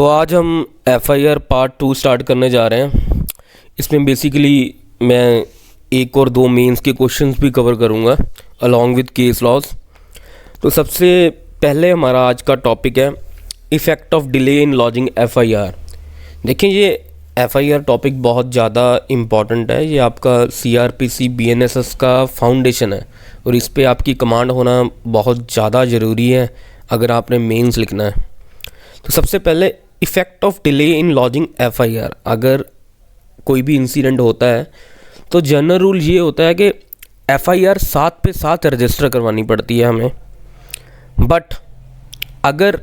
आज हम FIR part 2 start करने जा रहे हैं। इसमें बेसिकली मैं एक और दो मेंस के क्वेश्चंस भी कवर करूंगा अलॉन्ग विद केस लॉज। तो सबसे पहले हमारा आज का टॉपिक है effect of delay in lodging FIR। देखिए ये FIR टॉपिक बहुत ज़्यादा इम्पॉर्टेंट है। ये आपका CRPC BNSS का फाउंडेशन है और इस पे आपकी कमांड होना बहुत ज़्यादा ज़रूरी है अगर आपने मेंस लिखना है। तो सबसे पहले effect of delay in lodging FIR। अगर कोई भी इंसिडेंट होता है तो जनरल रूल ये होता है कि FIR साथ पे साथ रजिस्टर करवानी पड़ती है हमें। बट अगर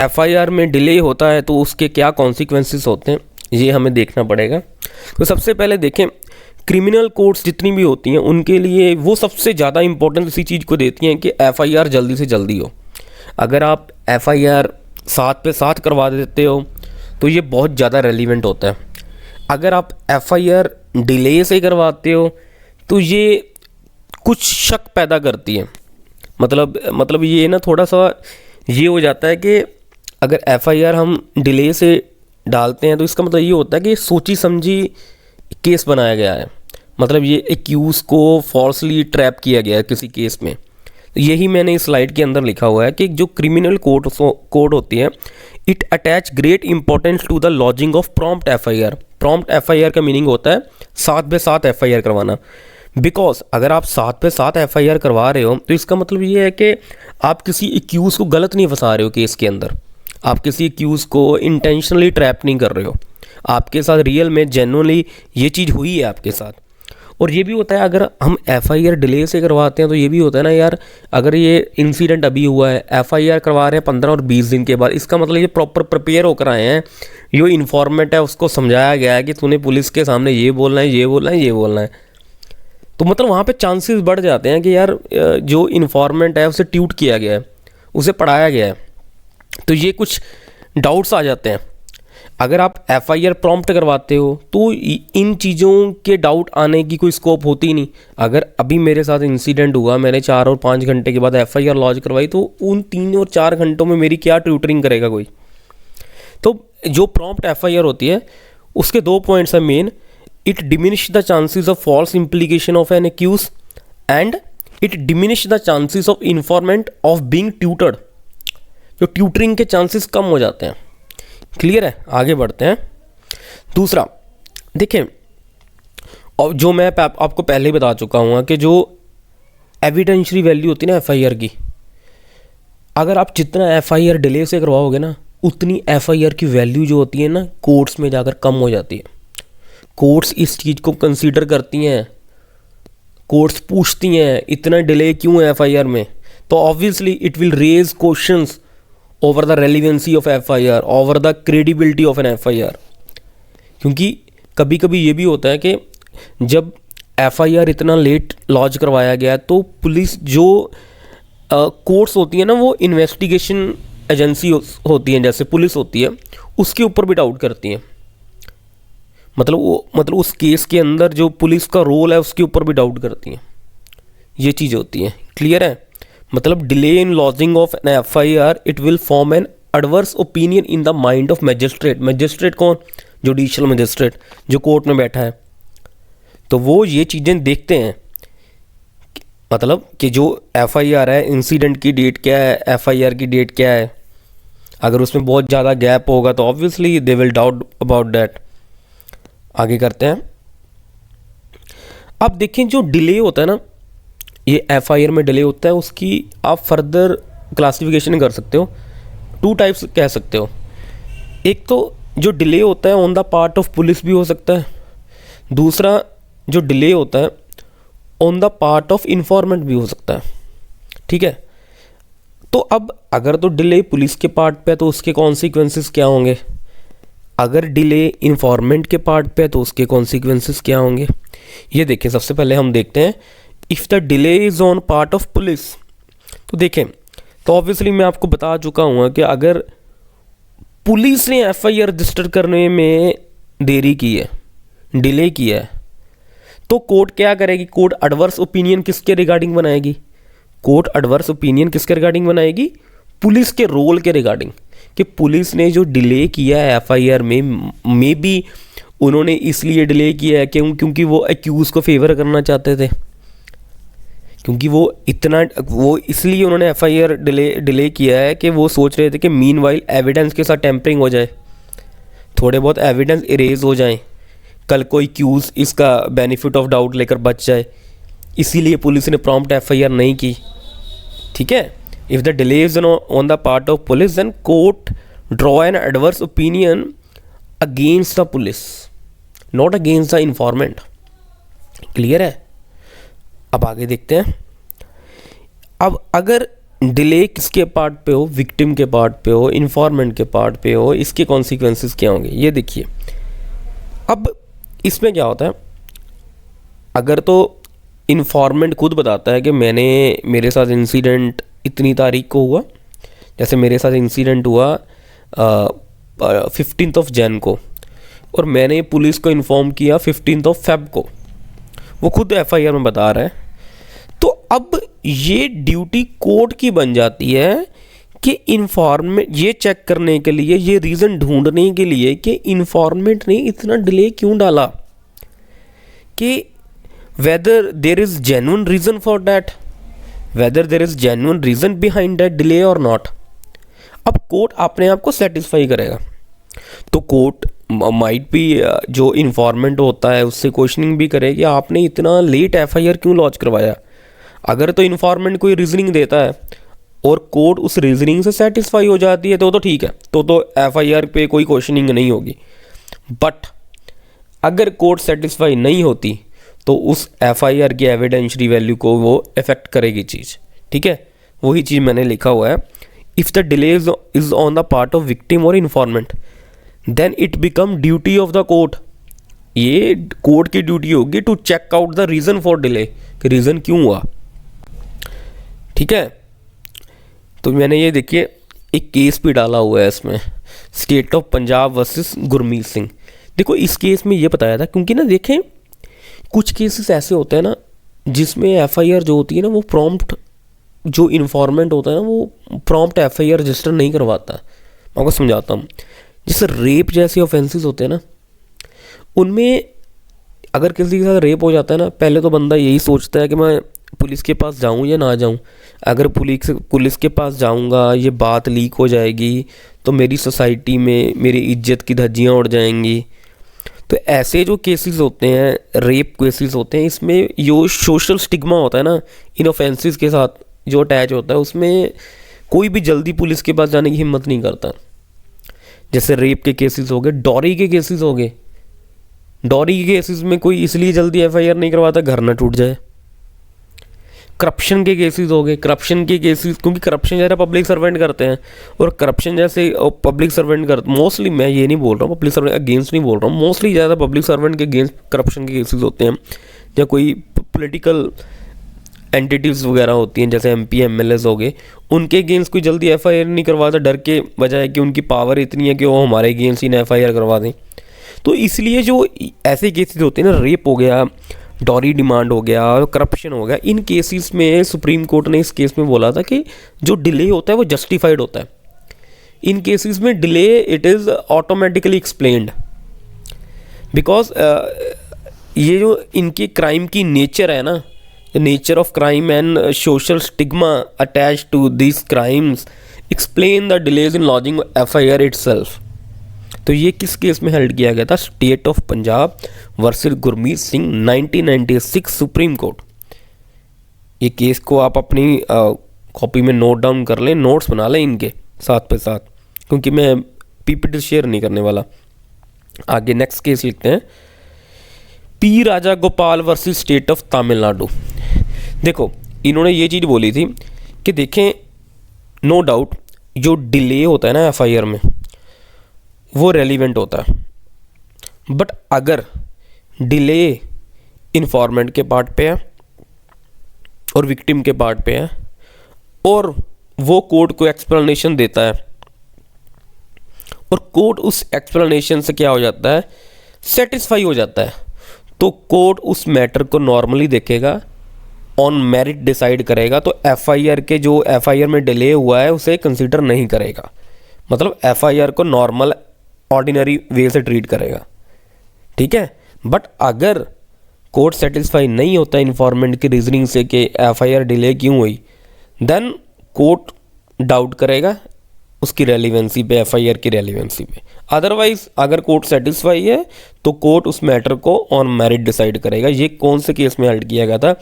FIR में डिले होता है तो उसके क्या कॉन्सिक्वेंसेस होते हैं ये हमें देखना पड़ेगा। तो सबसे पहले देखें, क्रिमिनल कोर्ट्स जितनी भी होती हैं उनके लिए वो सबसे ज़्यादा इंपॉर्टेंस इसी चीज़ को देती हैं कि FIR जल्दी से जल्दी हो। अगर आप FIR साथ पे साथ करवा देते हो तो ये बहुत ज़्यादा रेलिवेंट होता है। अगर आप FIR डिले से करवाते हो तो ये कुछ शक पैदा करती है। मतलब ये ना थोड़ा सा ये हो जाता है कि अगर FIR हम डिले से डालते हैं तो इसका मतलब ये होता है कि सोची समझी केस बनाया गया है। मतलब ये एक्यूज़ को फॉल्सली ट्रैप किया गया है किसी केस में। यही मैंने इस स्लाइड के अंदर लिखा हुआ है कि जो क्रिमिनल कोड होती है it attach great importance to the lodging of prompt FIR। Prompt FIR का मीनिंग होता है साथ पे साथ FIR करवाना। बिकॉज अगर आप साथ पे साथ FIR करवा रहे हो तो इसका मतलब ये है कि आप किसी एक्यूज़ को गलत नहीं फंसा रहे हो केस के अंदर। आप किसी एक्यूज़ को इंटेंशनली ट्रैप नहीं कर रहे हो। आपके साथ रियल में जेन्युइनली ये चीज़ हुई है आपके साथ। और ये भी होता है अगर हम FIR डिले से करवाते हैं तो ये भी होता है ना यार, अगर ये इंसिडेंट अभी हुआ है FIR करवा रहे हैं 15 और 20 दिन के बाद, इसका मतलब ये प्रॉपर प्रिपेयर होकर आए हैं। जो इन्फॉर्मेंट है उसको समझाया गया है कि तूने पुलिस के सामने ये बोलना है, ये बोलना है, ये बोलना है। तो मतलब वहाँ पे चांसेस बढ़ जाते हैं कि यार जो इन्फॉर्मेंट है उसे ट्यूट किया गया है, उसे पढ़ाया गया है। तो ये कुछ डाउट्स आ जाते हैं। अगर आप FIR प्रॉम्प्ट करवाते हो तो इन चीज़ों के डाउट आने की कोई स्कोप होती ही नहीं। अगर अभी मेरे साथ इंसिडेंट हुआ, मैंने 4 और 5 घंटे के बाद FIR लॉन्च करवाई तो उन 3 और 4 घंटों में मेरी क्या ट्यूटरिंग करेगा कोई। तो जो प्रॉम्प्ट FIR होती है उसके 2 पॉइंट्स हैं main. It diminish the chances of false implication of an accuse and it diminish the chances of informant of being tutored. जो ट्यूटरिंग के चांसेस कम हो जाते हैं। क्लियर है, आगे बढ़ते हैं। दूसरा देखें, और जो मैं आपको पहले ही बता चुका हूँ कि जो एविडेंशियरी वैल्यू होती है ना FIR की, अगर आप जितना FIR डिले से करवाओगे ना उतनी FIR की वैल्यू जो होती है ना कोर्ट्स में जाकर कम हो जाती है। कोर्ट्स इस चीज़ को कंसीडर करती हैं। कोर्ट्स पूछती हैं इतना डिले क्यों है FIR में, तो obviously it will raise questions over the relevancy of FIR, over the credibility of an FIR। क्योंकि कभी कभी ये भी होता है कि जब FIR इतना लेट लॉन्च करवाया गया तो पुलिस जो कोर्ट्स होती है ना वो इन्वेस्टिगेशन एजेंसी होती हैं जैसे पुलिस होती है उसके ऊपर भी डाउट करती हैं। मतलब उस केस के अंदर जो पुलिस का रोल है उसके ऊपर भी डाउट करती हैं। ये चीज़ होती है। क्लियर है। मतलब delay in lodging of an FIR it will form an adverse opinion in the mind of magistrate. Magistrate कौन? जुडिशियल मैजिस्ट्रेट जो कोर्ट में बैठा है। तो वो ये चीज़ें देखते हैं, मतलब कि जो FIR है इंसिडेंट की डेट क्या है, FIR की डेट क्या है। अगर उसमें बहुत ज़्यादा गैप होगा तो obviously they will doubt about that. आगे करते हैं। अब देखें जो डिले होता है ना, ये FIR में डिले होता है, उसकी आप फर्दर क्लासिफिकेशन कर सकते हो। 2 टाइप्स कह सकते हो। एक तो जो डिले होता है on the part of police भी हो सकता है। दूसरा जो डिले होता है on the part of informant भी हो सकता है। ठीक है। तो अब अगर तो डिले पुलिस के पार्ट पे है तो उसके कॉन्सिक्वेंसेस क्या होंगे। अगर डिले इन्फॉर्मेंट के पार्ट पे है तो उसके कॉन्सिक्वेंसेस क्या होंगे। ये देखें, सबसे पहले हम देखते हैं if the delay is on part of police. तो देखें, तो ऑब्वियसली मैं आपको बता चुका हूँ कि अगर पुलिस ने FIR रजिस्टर करने में देरी की है, डिले किया है, तो कोर्ट क्या करेगी? कोर्ट एडवर्स ओपिनियन किसके रिगार्डिंग बनाएगी? कोर्ट एडवर्स ओपिनियन किसके रिगार्डिंग बनाएगी? पुलिस के रोल के रिगार्डिंग। कि पुलिस ने जो डिले किया है एफआईआर में, मे बी उन्होंने इसलिए डिले किया है क्योंकि वो एक्यूज़ को फेवर करना चाहते थे, क्योंकि वो इसलिए उन्होंने एफआईआर डिले किया है कि वो सोच रहे थे कि मीनवाइल एविडेंस के साथ टेम्परिंग हो जाए, थोड़े बहुत एविडेंस इरेज हो जाएं, कल कोई एक्यूज़ इसका बेनिफिट ऑफ डाउट लेकर बच जाए, इसीलिए पुलिस ने प्रॉम्प्ट एफआईआर नहीं की। ठीक है, if the delay is on the part of police then court draw an adverse opinion against the police, not against the informant. Clear है? अब आगे देखते हैं। अब अगर डिले किसके पार्ट पे हो, विक्टिम के पार्ट पे हो, इन्फॉर्मेंट के पार्ट पे हो, इसके कॉन्सिक्वेंसेस क्या होंगे ये देखिए। अब इसमें क्या होता है, अगर तो इन्फॉर्मेंट खुद बताता है कि मेरे साथ इंसिडेंट इतनी तारीख को हुआ, जैसे मेरे साथ इंसिडेंट हुआ 15 जैन को और मैंने पुलिस को इन्फॉर्म किया 15 फेब को, वो खुद एफआईआर में बता रहा है, तो अब ये ड्यूटी कोर्ट की बन जाती है कि इन्फॉर्मेंट ये चेक करने के लिए, ये रीज़न ढूंढने के लिए कि इन्फॉर्मेंट ने इतना डिले क्यों डाला, कि whether there is genuine reason for that, whether there is genuine reason behind that delay और नॉट। अब कोर्ट अपने आप को सेटिस्फाई करेगा, तो कोर्ट माइट भी जो इन्फॉर्मेंट होता है उससे क्वेश्चनिंग भी करे कि आपने इतना लेट एफआईआर क्यों लॉन्च करवाया। अगर तो इन्फॉर्मेंट कोई रीजनिंग देता है और कोर्ट उस रीजनिंग से सेटिस्फाई हो जाती है तो ठीक है, तो एफआईआर पे कोई क्वेश्चनिंग नहीं होगी। बट अगर कोर्ट सेटिस्फाई नहीं होती तो उस एफआईआर की एविडेंशियरी वैल्यू को वो इफेक्ट करेगी चीज़। ठीक है, वही चीज़ मैंने लिखा हुआ है, if the delay is on the part of victim और informant then it become duty of the court, ये कोर्ट की ड्यूटी होगी to check out the reason for delay, कि रीज़न क्यों हुआ। ठीक है, तो मैंने ये देखिए एक केस भी डाला हुआ है इसमें, state of Punjab versus Gurmeet Singh. देखो इस केस में ये बताया था, क्योंकि ना देखें कुछ केसेस ऐसे होते हैं ना जिसमें एफआईआर जो होती है ना वो प्रॉम्प्ट, जो इन्फॉर्मेंट होता है ना वो प्रॉम्प्ट एफआईआर रजिस्टर नहीं करवाता। मैं आपको समझाता हूँ, जैसे रेप जैसे ऑफेंसेस होते हैं ना, उनमें अगर किसी के साथ रेप हो जाता है ना, पहले तो बंदा यही सोचता है कि मैं पुलिस के पास जाऊं या ना जाऊं। अगर पुलिस के पास जाऊंगा ये बात लीक हो जाएगी तो मेरी सोसाइटी में मेरी इज्जत की धज्जियां उड़ जाएंगी। तो ऐसे जो केसेस होते हैं, रेप केसेस होते हैं, इसमें जो सोशल स्टिग्मा होता है ना इन ऑफेंसेस के साथ जो अटैच होता है, उसमें कोई भी जल्दी पुलिस के पास जाने की हिम्मत नहीं करता। जैसे रेप के केसेस हो गए, डॉरी के केसेस हो गए, डॉरी के केसेस में कोई इसलिए जल्दी एफआईआर नहीं करवाता घर ना टूट जाए। करप्शन के केसेस हो गए, करप्शन के केसेस, क्योंकि करप्शन ज़्यादा पब्लिक सर्वेंट करते हैं, और करप्शन जैसे पब्लिक सर्वेंट करते, मोस्टली मैं ये नहीं बोल रहा हूँ पब्लिक सर्वेंट अगेंस्ट नहीं बोल रहा हूँ, मोस्टली ज़्यादा पब्लिक सर्वेंट के अगेंस्ट करप्शन के केसेस होते हैं, या कोई पॉलिटिकल एंटिटीज़ वगैरह होती हैं जैसे एमपी एमएलएस हो गए, उनके अगेंस्ट कोई जल्दी एफआईआर नहीं करवाता, डर के बजाय कि उनकी पावर इतनी है कि वो हमारे अगेंस्ट ही ना एफआईआर करवा दें। तो इसलिए जो ऐसे केसेस होते हैं ना, रेप हो गया, डॉरी डिमांड हो गया, करप्शन हो गया, इन केसेस में सुप्रीम कोर्ट ने इस केस में बोला था कि जो डिले होता है वो जस्टिफाइड होता है। इन केसेस में delay it is automatically explained, because ये जो इनके क्राइम की नेचर है ना, the nature of crime and social stigma attached to these crimes explain the delays in lodging FIR itself। तो ये किस केस में हेल्ड किया गया था? State of Punjab versus Gurmeet Singh 1996 supreme court. ये केस को आप अपनी कॉपी में नोट डाउन कर लें, नोट्स बना लें इनके साथ पे साथ, क्योंकि मैं पीपीटी शेयर नहीं करने वाला। आगे नेक्स्ट केस लिखते हैं, P Raja Gopal versus state of Tamil Nadu. देखो इन्होंने ये चीज़ बोली थी कि देखें नो डाउट जो डिले होता है ना एफआईआर में वो रेलिवेंट होता है, बट अगर डिले इन्फॉर्मेंट के पार्ट पे है और विक्टिम के पार्ट पे है और वो कोर्ट को एक्सप्लेनेशन देता है और कोर्ट उस एक्सप्लेनेशन से क्या हो जाता है, सेटिस्फाई हो जाता है, तो कोर्ट उस मैटर को नॉर्मली देखेगा, ऑन मेरिट डिसाइड करेगा। तो एफआईआर के जो एफआईआर में डिले हुआ है उसे कंसीडर नहीं करेगा। मतलब एफआईआर को नॉर्मल ऑर्डिनरी वे से ट्रीट करेगा, ठीक है। बट अगर कोर्ट सेटिस्फाई नहीं होता इन्फॉर्मेंट की रीजनिंग से कि एफआईआर डिले क्यों हुई, देन कोर्ट डाउट करेगा उसकी रेलिवेंसी पे, एफआईआर की रेलिवेंसी पे। अदरवाइज अगर कोर्ट सेटिस्फाई है तो कोर्ट उस मैटर को ऑन मेरिट डिसाइड करेगा। ये कौन से केस में हल्ट किया गया था?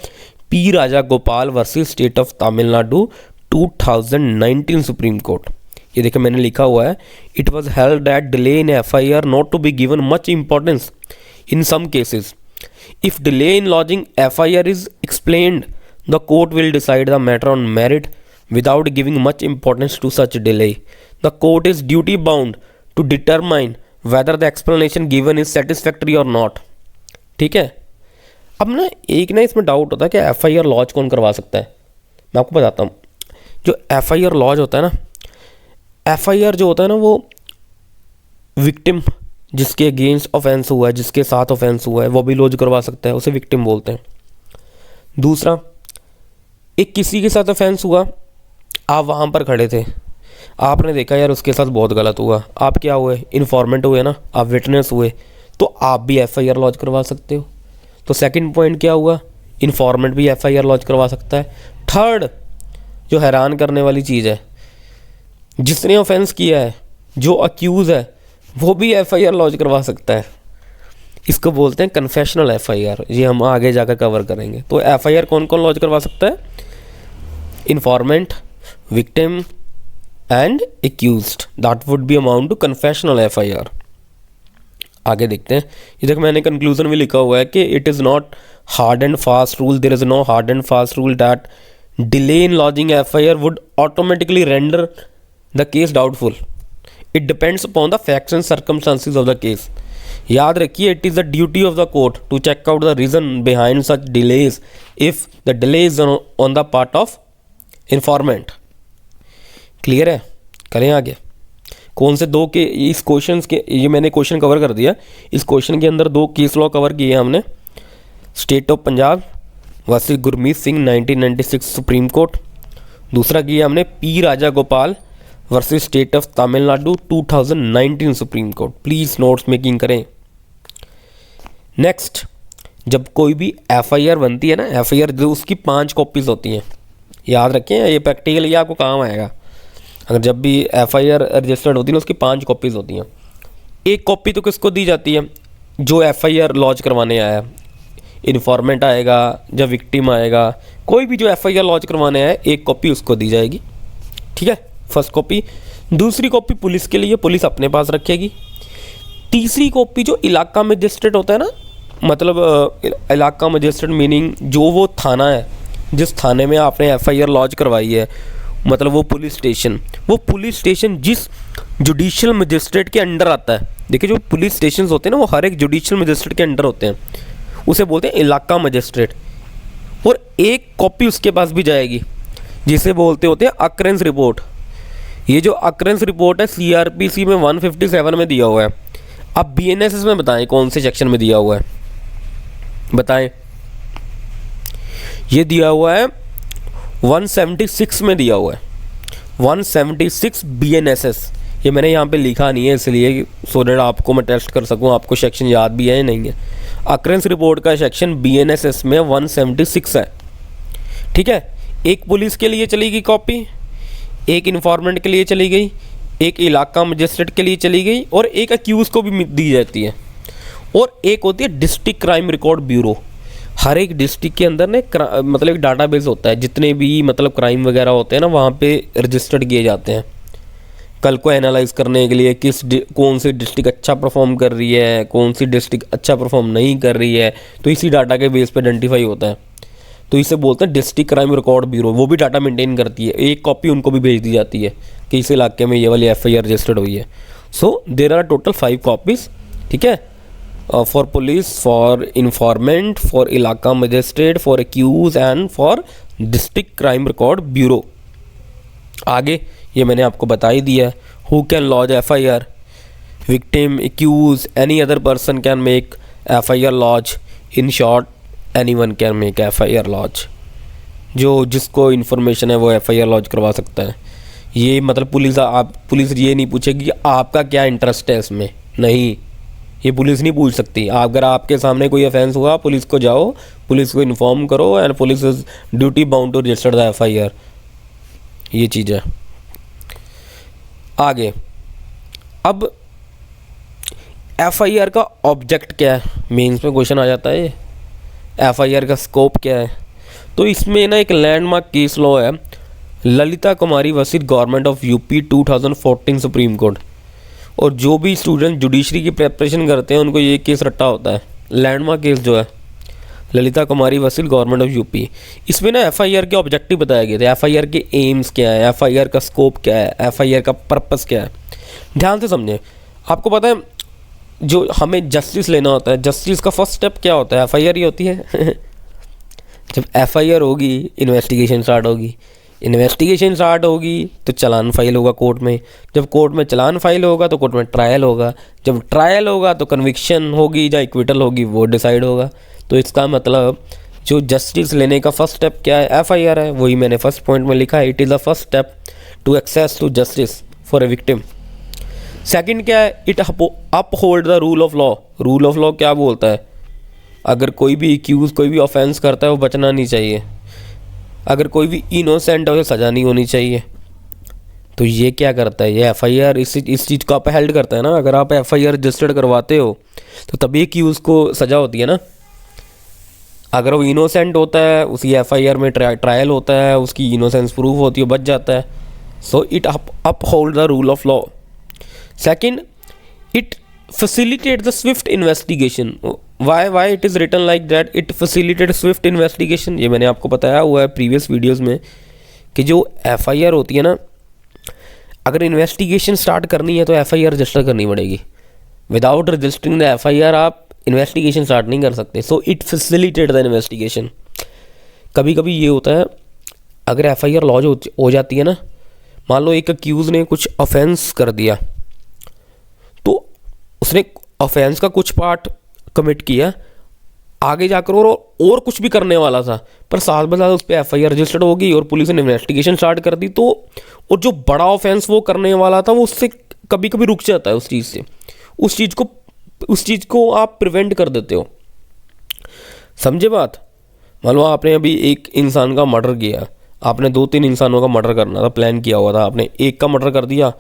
P Raja Gopal versus state of Tamil Nadu 2019 supreme court. ये देखिए मैंने लिखा हुआ है, it was held that delay in FIR not to be given much importance in some cases. If delay in lodging FIR is explained, the court will decide the matter on merit without giving much importance to such delay. The court is duty bound to determine whether the explanation given is satisfactory or not. ठीक है। अब ना एक ना इसमें doubt होता है कि एफआईआर लॉज कौन करवा सकता है। मैं आपको बताता हूँ, जो एफआईआर लॉज होता है ना, एफआईआर जो होता है ना वो विक्टिम जिसके अगेंस्ट ऑफेंस हुआ है, जिसके साथ ऑफेंस हुआ है, वो भी लॉज करवा सकता है, उसे विक्टिम बोलते हैं। दूसरा, एक किसी के साथ ऑफेंस हुआ, आप वहाँ पर खड़े थे, आपने देखा यार उसके साथ बहुत गलत हुआ, आप क्या हुए? इन्फॉर्मेंट हुए ना, आप विटनेस हुए, तो आप भी एफआईआर लॉज करवा सकते हो। तो सेकंड पॉइंट क्या हुआ? इन्फॉर्मेंट भी एफआईआर लॉज करवा सकता है। थर्ड, जो हैरान करने वाली चीज़ है, जिसने ऑफेंस किया है, जो अक्यूज़ है, वो भी एफआईआर लॉज करवा सकता है। इसको बोलते हैं कन्फेशनल एफआईआर। ये हम आगे जाकर कवर करेंगे। तो एफआईआर कौन कौन लॉज करवा सकता है? Informant, victim and accused, that would be amount to confessional FIR। आगे देखते हैं। ये देखो मैंने कंक्लूजन में लिखा हुआ है कि it is not hard and fast rule, there is no hard and fast rule that delay in lodging FIR would automatically render the case doubtful. It depends upon the facts and circumstances of the case. याद रखिए, it is the duty of the court to check out the reason behind such delays if the delay is on the part of informant. Clear है? करें आगे। कौन से दो के इस क्वेश्चन के, ये मैंने क्वेश्चन कवर कर दिया। इस क्वेश्चन के अंदर दो केस लॉ कवर किए हैं हमने। State of Punjab versus Gurmeet Singh 1996 supreme Court. दूसरा किया हमने P Raja Gopal versus state of Tamil Nadu 2019 supreme court. Please notes making करें। नेक्स्ट, जब कोई भी एफआईआर बनती है ना, एफआईआर जो उसकी 5 कॉपीज़ होती हैं। याद रखें, ये प्रैक्टिकल ये आपको काम आएगा। अगर जब भी एफआईआर रजिस्टर्ड होती है ना, उसकी 5 कॉपीज़ होती हैं। एक कॉपी तो किसको दी जाती है? जो एफआईआर लॉन्च करवाने आया, इन्फॉर्मेंट आएगा, जब विक्टिम आएगा, कोई भी जो एफआईआर लॉन्च करवाने आया, एक कॉपी उसको दी जाएगी। ठीक है, फर्स्ट कॉपी। दूसरी कॉपी पुलिस के लिए, पुलिस अपने पास रखेगी। तीसरी कॉपी जो इलाका मजिस्ट्रेट होता है ना, मतलब इलाका मजिस्ट्रेट मीनिंग जो वो थाना है जिस थाने में आपने एफआईआर लॉन्च करवाई है, मतलब वो पुलिस स्टेशन जिस जुडिशियल मजिस्ट्रेट के अंडर आता है। देखिए, जो पुलिस स्टेशन होते हैं ना, वो हर एक जुडिशियल मजिस्ट्रेट के अंडर होते हैं, उसे बोलते हैं इलाका मजिस्ट्रेट। और एक कॉपी उसके पास भी जाएगी, जिसे बोलते होते हैं अकरेंस रिपोर्ट। ये जो अकरेंस रिपोर्ट है सीआरपीसी में 157 में दिया हुआ है। अब बीएनएसएस में बताएं कौन से सेक्शन में दिया हुआ है, बताएं। ये दिया हुआ है 176 में दिया हुआ है, 176 बीएनएसएस। ये मैंने यहाँ पे लिखा नहीं है इसलिए, सो दैट आपको मैं टेस्ट कर सकूँ आपको सेक्शन याद भी है या नहीं है। अकरेंस रिपोर्ट का सेक्शन बीएनएसएस में 176 है। ठीक है, एक पुलिस के लिए चली गई कॉपी, एक इन्फॉर्मेंट के लिए चली गई, एक इलाका मजिस्ट्रेट के लिए चली गई, और एक अक्यूज़ को भी दी जाती है। और एक होती है डिस्ट्रिक्ट क्राइम रिकॉर्ड ब्यूरो। हर एक डिस्ट्रिक्ट के अंदर ना मतलब एक डाटाबेस होता है, जितने भी मतलब क्राइम वगैरह होते हैं ना, वहाँ पे रजिस्टर्ड किए जाते हैं। कल को एनालाइज करने के लिए कौन सी डिस्ट्रिक्ट अच्छा परफॉर्म कर रही है, कौन सी डिस्ट्रिक्ट अच्छा परफॉर्म नहीं कर रही है, तो इसी डाटा के बेस पे आइडेंटिफाई होता है। तो इसे बोलते हैं डिस्ट्रिक्ट क्राइम रिकॉर्ड ब्यूरो। वो भी डाटा मेंटेन करती है। एक कॉपी उनको भी भेज दी जाती है कि इस इलाके में ये वाली एफआईआर रजिस्टर्ड हुई है। So there are total 5 copies. ठीक है, for police, for informant, for इलाका magistrate, for accused and for district crime record bureau. आगे ये मैंने आपको बता ही दिया है। Who can lodge FIR? Victim, accused, any other person can make FIR lodge. In short, anyone can make FIR lodge. जो जिसको इन्फॉर्मेशन है वो एफआईआर लॉज करवा सकता है। ये मतलब पुलिस ये नहीं पूछेगी कि आपका क्या इंटरेस्ट है इसमें, नहीं, ये पुलिस नहीं पूछ सकती। अगर आपके सामने कोई ऑफेंस हुआ, पुलिस को जाओ, पुलिस को इन्फॉर्म करो, and police is duty bound to register the FIR। ये चीज़ है। आगे अब FIR का ऑब्जेक्ट क्या है, मेंस में क्वेश्चन आ जाता है। FIR का स्कोप क्या है? तो इसमें ना एक लैंडमार्क केस लॉ है, Lalita Kumari versus government of UP 2014 supreme Court. और जो भी स्टूडेंट जुडिशरी की प्रिपरेशन करते हैं उनको ये केस रट्टा होता है। लैंडमार्क केस जो है Lalita Kumari versus government of UP, इसमें ना FIR के ऑब्जेक्टिव बताए गए थे। FIR के एम्स क्या है, FIR का स्कोप क्या है, FIR का पर्पस क्या है। ध्यान से समझें। आपको पता है जो हमें जस्टिस लेना होता है, जस्टिस का फर्स्ट स्टेप क्या होता है? FIR ही होती है। जब FIR होगी, इन्वेस्टिगेशन स्टार्ट होगी, इन्वेस्टिगेशन स्टार्ट होगी तो चालान फाइल होगा कोर्ट में, जब कोर्ट में चालान फाइल होगा तो कोर्ट में ट्रायल होगा, जब ट्रायल होगा तो कन्विक्शन होगी या इक्विटल होगी, वो डिसाइड होगा। तो इसका मतलब जो जस्टिस लेने का फर्स्ट स्टेप क्या है? FIR है। वही मैंने फर्स्ट पॉइंट में लिखा है, it is the first step to access to justice for a victim. Second क्या है? It uphold the rule of law. Rule of law क्या बोलता है? अगर कोई भी एक्यूज कोई भी ऑफेंस करता है वो बचना नहीं चाहिए, अगर कोई भी इनोसेंट है उसे सज़ा नहीं होनी चाहिए। तो ये क्या करता है? ये FIR इस चीज़ को अपहेल्ड करता है ना। अगर आप FIR रजिस्टर्ड करवाते हो तो तभी एक्यूज को सज़ा होती है ना। अगर वो इनोसेंट होता है, उसी FIR में ट्रायल होता है, उसकी इनोसेंस प्रूव होती है, बच जाता है। So it uphold the rule of law. Second, it facilitate the swift investigation. why it is written like that? It facilitate swift investigation. ये मैंने आपको बताया हुआ है प्रीवियस वीडियोस में कि जो FIR होती है ना, अगर इन्वेस्टिगेशन स्टार्ट करनी है तो FIR रजिस्टर करनी पड़ेगी। विदाउट रजिस्टरिंग द FIR आप इन्वेस्टिगेशन स्टार्ट नहीं कर सकते। So it facilitate the investigation. कभी कभी ये होता है, अगर FIR लॉन्च हो जाती है ना, मान लो एक अक्यूज़ ने कुछ ऑफेंस कर दिया, तो उसने ऑफेंस का कुछ पार्ट कमिट किया, आगे जाकर और कुछ भी करने वाला था, पर साथ में साथ उस पर FIR रजिस्टर्ड होगी और पुलिस ने इन्वेस्टिगेशन स्टार्ट कर दी, तो और जो बड़ा ऑफेंस वो करने वाला था वो उससे कभी कभी रुक जाता है। उस चीज़ को आप प्रिवेंट कर देते हो। समझे बात? मान लो आपने अभी एक इंसान का मर्डर किया, आपने 2-3 इंसानों का मर्डर करना था, प्लान किया हुआ था, आपने एक का मर्डर कर दिया।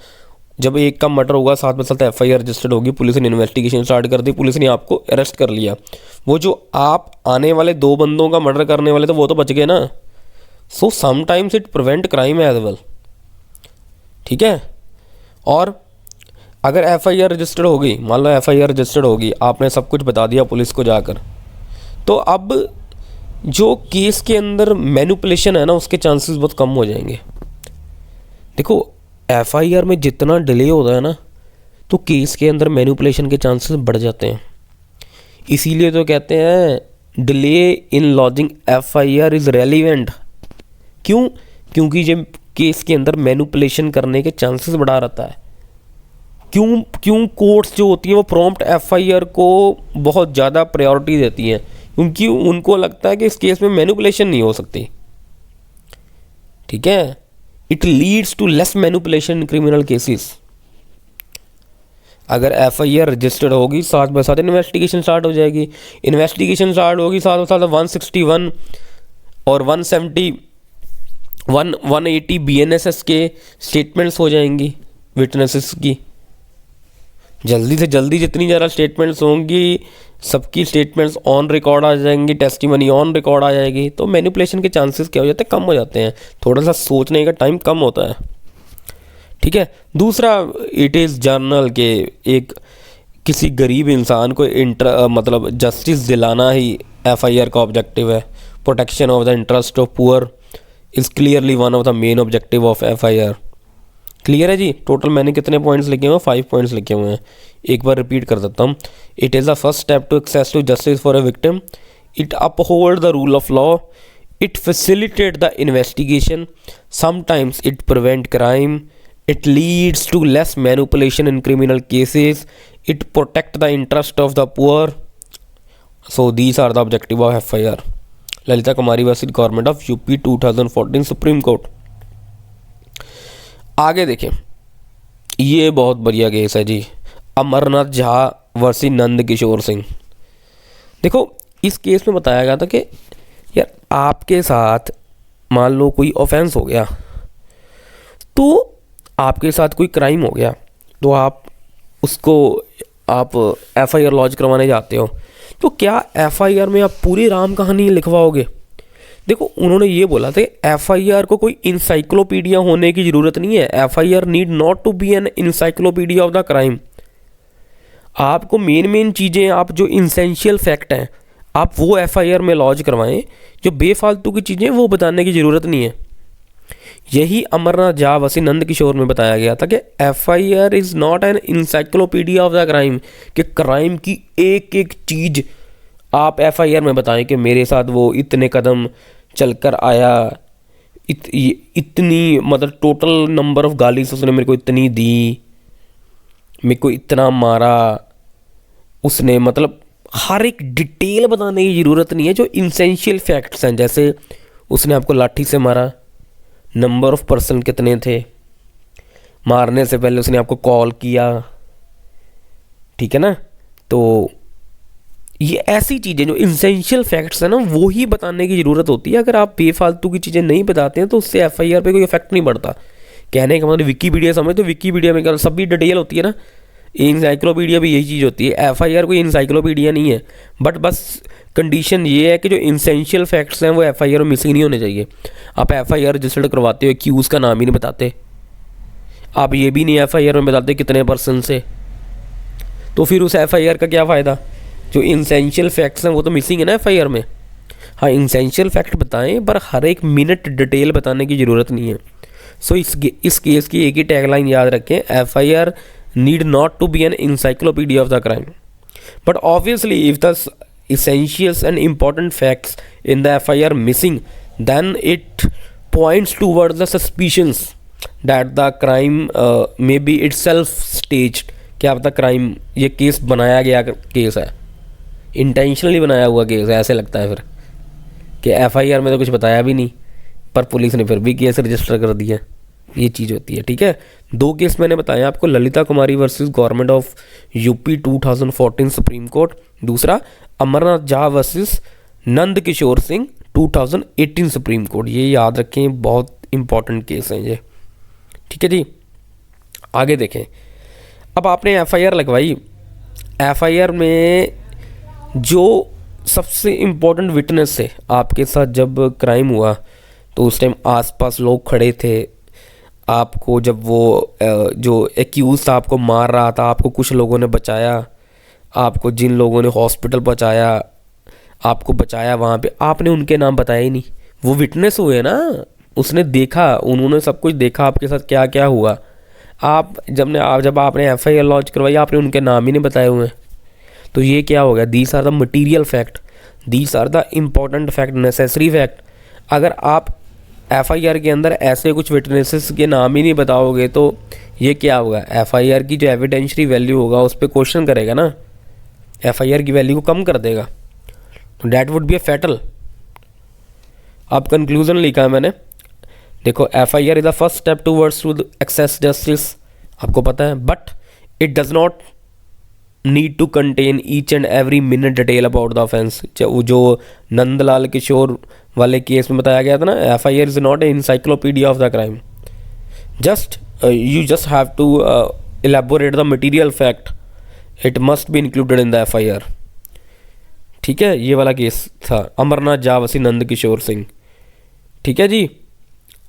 जब एक का मर्डर होगा साथ में साथ FIR रजिस्टर्ड होगी, पुलिस ने इन्वेस्टिगेशन स्टार्ट कर दी, पुलिस ने आपको अरेस्ट कर लिया। वो जो आप आने वाले 2 बंदों का मर्डर करने वाले थे वो तो बच गए ना। So sometimes it prevent crime as well. ठीक है। और अगर FIR रजिस्टर्ड होगी, मान लो FIR रजिस्टर्ड होगी, आपने सब कुछ बता दिया पुलिस को जाकर, तो अब जो केस के अंदर मैनिपुलेशन है ना, उसके चांसेस बहुत कम हो जाएंगे। देखो FIR में जितना डिले होता है ना, तो केस के अंदर मैनिपुलेशन के चांसेस बढ़ जाते हैं। इसीलिए तो कहते हैं delay in lodging FIR is relevant. क्यों? क्योंकि जब केस के अंदर मैनिपुलेशन करने के चांसेस बढ़ा रहता है। क्यों कोर्ट्स जो होती हैं वो प्रॉम्प्ट FIR को बहुत ज़्यादा प्रायोरिटी देती हैं, क्योंकि उनको लगता है कि इस केस में मैनिपुलेशन नहीं हो सकती। ठीक है। It leads to less manipulation in criminal cases. अगर FIR रजिस्टर्ड होगी, साथ में साथ इन्वेस्टिगेशन स्टार्ट हो जाएगी, इन्वेस्टिगेशन स्टार्ट होगी, साथ में साथ 161 और 170 180 BNSS के स्टेटमेंट्स हो जाएंगी विटनेसेस की। जल्दी से जल्दी जितनी ज़्यादा स्टेटमेंट्स होंगी, सबकी स्टेटमेंट्स ऑन रिकॉर्ड आ जाएंगी, टेस्टिमनी ऑन रिकॉर्ड आ जाएगी, तो मैनिपुलेशन के चांसेस क्या हो जाते हैं? कम हो जाते हैं। थोड़ा सा सोचने का टाइम कम होता है। ठीक है। दूसरा, इट इज़ जर्नल के एक किसी गरीब इंसान को मतलब जस्टिस दिलाना ही FIR का ऑब्जेक्टिव है। Protection of the interest of poor is clearly one of the main objective of FIR। Clear है जी? टोटल मैंने कितने पॉइंट्स लिखे हुए हैं? 5 पॉइंट्स लिखे हुए हैं। एक बार रिपीट कर देता हूँ। It is the first step to access to justice for a victim. It uphold the rule of law. It facilitate the investigation. Sometimes it prevent crime. It leads to less manipulation in criminal cases. It protect the interest of the poor. So these are the objective of FIR। Lalita Kumari versus government of UP 2014 supreme court. आगे देखें, ये बहुत बढ़िया case है जी, Amarnath Jha versus Nand Kishore Singh. देखो इस case में बताया गया था कि यार आपके साथ मान लो कोई ऑफेंस हो गया, तो आपके साथ कोई क्राइम हो गया, तो आप उसको आप एफआईआर लॉन्च करवाने जाते हो, तो क्या एफआईआर में आप पूरी राम कहानी लिखवाओगे? देखो उन्होंने ये बोला था एफआईआर को कोई इंसाइक्लोपीडिया होने की ज़रूरत नहीं है। FIR need not to be an encyclopedia of the crime. आपको मेन चीज़ें, आप जो इंसेंशियल फैक्ट हैं, आप वो एफआईआर में लॉन्च करवाएं। जो बेफालतू की चीज़ें वो बताने की ज़रूरत नहीं है। यही अमरनाथ झा वर्सेस नंद किशोर में बताया गया था कि FIR is not an encyclopedia of the crime, कि क्राइम की एक एक चीज़ आप एफआईआर में बताएं कि मेरे साथ वो इतने कदम चलकर आया, इतनी मतलब टोटल नंबर ऑफ गालीज उसने मेरे को इतनी दी, मेरे को इतना मारा उसने, मतलब हर एक डिटेल बताने की ज़रूरत नहीं है। जो इंसेंशियल फैक्ट्स हैं, जैसे उसने आपको लाठी से मारा, नंबर ऑफ पर्सन कितने थे, मारने से पहले उसने आपको कॉल किया, ठीक है ना, तो ये ऐसी चीज़ें जो इंसेंशियल फैक्ट्स हैं ना, वो ही बताने की ज़रूरत होती है। अगर आप बेफालतू की चीज़ें नहीं बताते हैं तो उससे एफआईआर पे कोई इफेक्ट नहीं पड़ता। कहने का मतलब विकीपीडिया समझ, तो विकीपीडिया में सब भी डिटेल होती है ना, इंसाइक्लोपीडिया भी यही चीज़ होती है। एफआईआर कोई इंसाइक्लोपीडिया नहीं है, बट बस कंडीशन ये है कि जो इंसेंशियल फैक्ट्स हैं वो एफआईआर में मिसिंग नहीं होने चाहिए। आप एफआईआर रजिस्टर्ड करवाते हो, एक्यूज़ का नाम ही नहीं बताते, आप ये भी नहीं एफआईआर में बताते कितने पर्सन से, तो फिर उस एफआईआर का क्या फ़ायदा? जो इंसेंशियल फैक्ट्स हैं वो तो मिसिंग है ना एफआईआर में। हाँ, इंसेंशियल फैक्ट बताएं, पर हर एक मिनट डिटेल बताने की ज़रूरत नहीं है। सो इस केस की एक ही टैगलाइन याद रखें, FIR need not to be an encyclopedia of the crime, but obviously if the essentials and important facts in the FIR missing, then it points towards the suspicions that the crime may be itself staged। क्या पता crime, ये case बनाया गया case है, intentionally बनाया हुआ case है, ऐसे लगता है फिर कि एफआईआर में तो कुछ बताया भी नहीं, पर पुलिस ने फिर भी केस रजिस्टर कर दिया। ये चीज़ होती है, ठीक है। दो केस मैंने बताया आपको, Lalita Kumari versus government of UP 2014 supreme Court, दूसरा Amarnath Jha versus Nand Kishore Singh 2018 Supreme court. ये याद रखें, बहुत इंपॉर्टेंट केस हैं ये, ठीक है जी। आगे देखें, अब आपने एफआईआर लगवाई, एफआईआर में जो सबसे इम्पोर्टेंट विटनेस है आपके साथ जब क्राइम हुआ, तो उस टाइम आसपास लोग खड़े थे, आपको जब वो जो एक्यूज़ था आपको मार रहा था, आपको कुछ लोगों ने बचाया, आपको जिन लोगों ने हॉस्पिटल पहुंचाया, आपको बचाया, वहाँ पे आपने उनके नाम बताया ही नहीं। वो विटनेस हुए ना, उसने देखा, उन्होंने सब कुछ देखा आपके साथ क्या क्या हुआ। जब आपने एफआईआर लॉन्च करवाई, आपने उनके नाम ही नहीं बताए हुए, तो ये क्या हो गया? These are the material fact, these are the important fact, necessary fact. अगर आप एफआईआर के अंदर ऐसे कुछ विटनेसेस के नाम ही नहीं बताओगे तो ये क्या होगा? एफआईआर की जो एविडेंशरी वैल्यू होगा उस पर क्वेश्चन करेगा ना, एफआईआर की वैल्यू को कम कर देगा, तो that would be a fatal. अब कंक्लूजन लिखा है मैंने, देखो, FIR is the first step towards to access justice, आपको पता है, but it does not need to contain each and every minute detail about the offence. जो नंदलाल किशोर वाले केस में बताया गया था ना, FIR is not a encyclopedia of the crime, just you just have to elaborate the material fact, it must be included in the FIR, ठीक है। ये वाला केस था अमरनाथ झा वर्सेस नंद किशोर सिंह, ठीक है जी।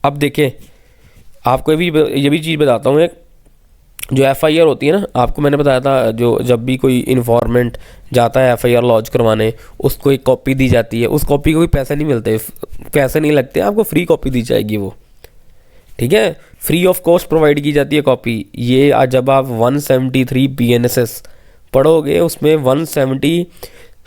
अब देखें, आपको ये भी चीज़ बताता हूँ, एक जो एफआईआर होती है ना, आपको मैंने बताया था, जो जब भी कोई इन्फॉर्मेंट जाता है एफआईआर लॉन्च करवाने, उसको एक कॉपी दी जाती है, उस कॉपी को कोई पैसे नहीं मिलते, पैसे नहीं लगते, आपको फ्री कॉपी दी जाएगी वो, ठीक है, फ्री ऑफ कॉस्ट प्रोवाइड की जाती है कॉपी। ये जब आप 173 BNSS पढ़ोगे, उसमें 170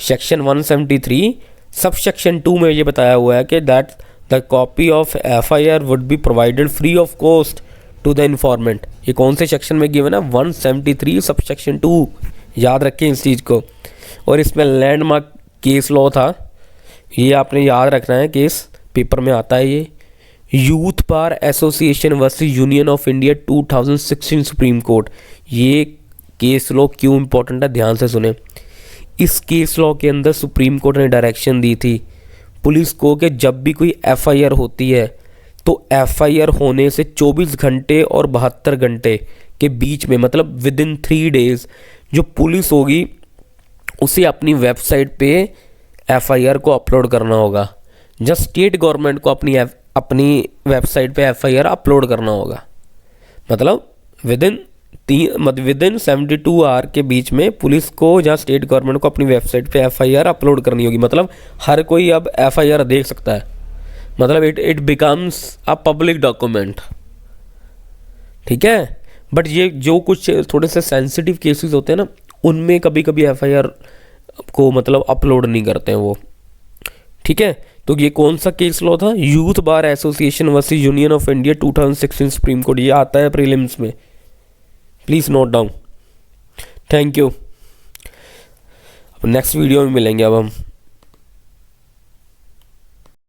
सेक्शन 173 सब सेक्शन 2 में ये बताया हुआ है कि that the copy of FIR would be provided free of cost to the informant. ये कौन से सेक्शन में गिवन है? 173 सब सेक्शन 2, याद रखें इस चीज़ को। और इसमें लैंडमार्क केस लॉ था, ये आपने याद रखना है, केस पेपर में आता है ये। Youth bar association versus union of India 2016 supreme court. ये केस लॉ क्यों इम्पोर्टेंट है, ध्यान से सुने। इस केस लॉ के अंदर सुप्रीम कोर्ट ने डायरेक्शन दी थी पुलिस को कि जब भी कोई एफआईआर होती है तो एफआईआर होने से 24 घंटे और 72 घंटे के बीच में, मतलब विद इन 3 डेज, जो पुलिस होगी उसे अपनी वेबसाइट पे एफआईआर को अपलोड करना होगा। जस्ट स्टेट गवर्नमेंट को अपनी वेबसाइट पे एफआईआर अपलोड करना होगा। मतलब विद इन 72 आवर के बीच में पुलिस को या स्टेट गवर्नमेंट को अपनी वेबसाइट पे एफआईआर अपलोड करनी होगी। मतलब हर कोई अब एफआईआर देख सकता है, मतलब it becomes a public document, ठीक है। बट ये जो कुछ थोड़े से सेंसिटिव केसेस होते हैं ना, उनमें कभी कभी एफआईआर को मतलब अपलोड नहीं करते हैं वो, ठीक है। तो ये कौन सा केस लॉ था, youth bar association versus union of India 2016 supreme court. ये आता है प्रीलिम्स में, please note down. Thank you. अब नेक्स्ट वीडियो में मिलेंगे अब हम।